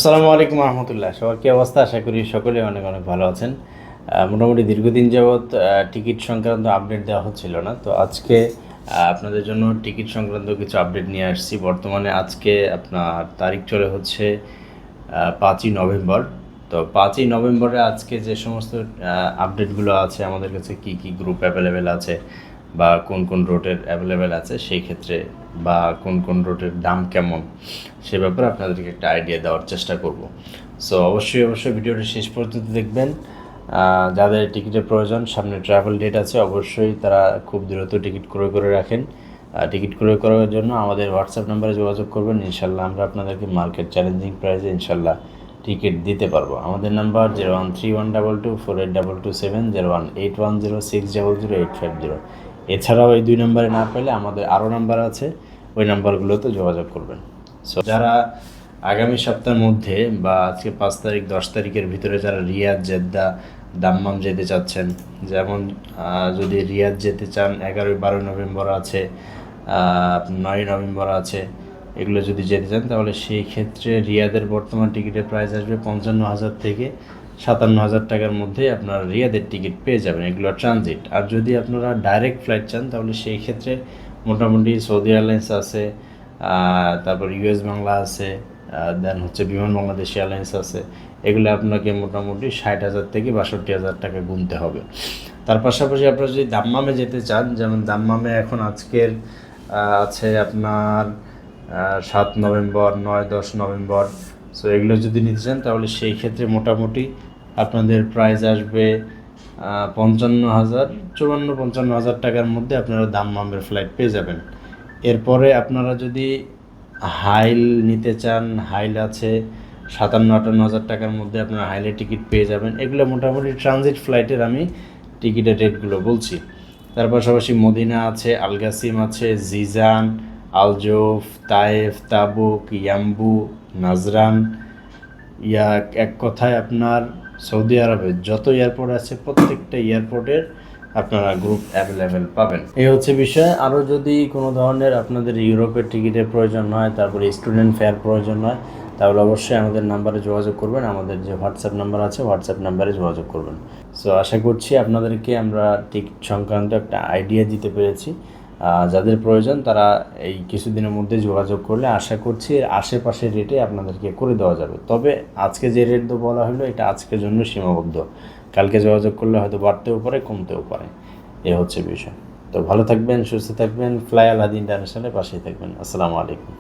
আসসালামু আলাইকুম রহমতুল্লাহ। সবার কী অবস্থা? আশা করি সকলে অনেক অনেক ভালো আছেন। মোটামুটি দীর্ঘদিন যাবৎ টিকিট সংক্রান্ত আপডেট দেওয়া হচ্ছিল না, তো আজকে আপনাদের জন্য টিকিট সংক্রান্ত কিছু আপডেট নিয়ে আসছি। বর্তমানে আজকে আপনার তারিখ চলে হচ্ছে 5ই নভেম্বর। তো 5ই নভেম্বরে আজকে যে সমস্ত আপডেটগুলো আছে, আমাদের কাছে কী কী গ্রুপ অ্যাভেলেবেল আছে বা কোন কোন রুটের অ্যাভেলেবেল আছে সেই ক্ষেত্রে, বা কোন কোন রুটের দাম কেমন, সে ব্যাপারে আপনাদেরকে একটা আইডিয়া দেওয়ার চেষ্টা করব। সো অবশ্যই ভিডিওটা শেষ পর্যন্ত দেখবেন। যাদের টিকিটের প্রয়োজন, সামনে ট্রাভেল ডেট আছে, অবশ্যই তারা খুব দ্রুত টিকিট ক্রয় করে রাখেন। টিকিট ক্রয় করার জন্য আমাদের হোয়াটসঅ্যাপ নাম্বারে যোগাযোগ করবেন। ইনশাল্লাহ আমরা আপনাদেরকে মার্কেট চ্যালেঞ্জিং প্রাইসে ইনশাল্লাহ টিকিট দিতে পারবো। আমাদের নাম্বার 0131224827, 018106008550। এছাড়াও এই দুই নাম্বারে না পেলে আমাদের আরও নাম্বার আছে, ওই নাম্বারগুলোতে যোগাযোগ করবেন। সো যারা আগামী সপ্তাহের মধ্যে বা আজকে 5 তারিখ 10 তারিখের ভিতরে যারা রিয়াদ, জেদ্দা, দাম্মাম যেতে চাচ্ছেন, যেমন যদি রিয়াদ যেতে চান 11-12 নভেম্বর আছে, 9 নভেম্বর আছে, এগুলো যদি যেতে চান তাহলে সেই ক্ষেত্রে রিয়াদের বর্তমান টিকিটের প্রাইস আসবে 55,000 থেকে 57,000 টাকার মধ্যে আপনারা রিয়াদের টিকিট পেয়ে যাবেন, এগুলো ট্রানজিট। আর যদি আপনারা ডাইরেক্ট ফ্লাইট চান তাহলে সেই ক্ষেত্রে মোটামুটি সৌদি এয়ারলাইন্স আছে, তারপর ইউএস বাংলা আছে, দেন হচ্ছে বিমান বাংলাদেশ এয়ারলাইন্স আছে। এগুলো আপনাকে মোটামুটি 60,000 থেকে 62,000 টাকা গুনতে হবে। তার পাশাপাশি আপনারা যদি দাম্মামে যেতে চান, যেমন দাম্মামে এখন আজকের আছে আপনার 7 নভেম্বর, 9-10 নভেম্বর। সো এগুলো যদি নিতে চান তাহলে সেই ক্ষেত্রে মোটামুটি আপনাদের প্রাইস আসবে 55,000 টাকার মধ্যে আপনারা দাম্মামের ফ্লাইট পেয়ে যাবেন। এরপরে আপনারা যদি হাইল নিতে চান, হাইল আছে 57-58,000 টাকার মধ্যে আপনারা হাইলের টিকিট পেয়ে যাবেন। এগুলো মোটামুটি ট্রানজিট ফ্লাইটের আমি টিকিটের রেটগুলো বলছি। তার পাশাপাশি মদিনা আছে, আলগাসিম আছে, জিজান, আলজোফ, তায়েফ, তাবুক, ইয়াম্বু, নাজরান, এক কথায় আপনার সৌদি আরবের যত এয়ারপোর্ট আছে প্রত্যেকটা এয়ারপোর্টের আপনারা গ্রুপ অ্যাভেলেবেল পাবেন। এই হচ্ছে বিষয়। আরও যদি কোনো ধরনের আপনাদের ইউরোপের টিকিটের প্রয়োজন হয়, তারপরে স্টুডেন্ট ফেয়ার প্রয়োজন হয়, তাহলে অবশ্যই আমাদের নাম্বারে যোগাযোগ করবেন। আমাদের যে হোয়াটসঅ্যাপ নাম্বার আছে, হোয়াটসঅ্যাপ নাম্বারে যোগাযোগ করবেন। সো আশা করছি আপনাদেরকে আমরা টিকিট সংক্রান্ত একটা আইডিয়া দিতে পেরেছি। যাদের প্রয়োজন তারা এই কিছুদিনের মধ্যে যোগাযোগ করলে আশা করছি আশেপাশের রেটে আপনাদেরকে করে দেওয়া যাবে। তবে আজকে যে রেট বলা হলো এটা আজকের জন্য সীমাবদ্ধ, কালকে যোগাযোগ করলে হয়তো বাড়তেও পারে, কমতেও পারে। এ হচ্ছে বিষয়। তো ভালো থাকবেন, সুস্থ থাকবেন, ফ্লাই আল হাদি ইন্টারন্যাশনালের পাশেই থাকবেন। আসসালামু আলাইকুম।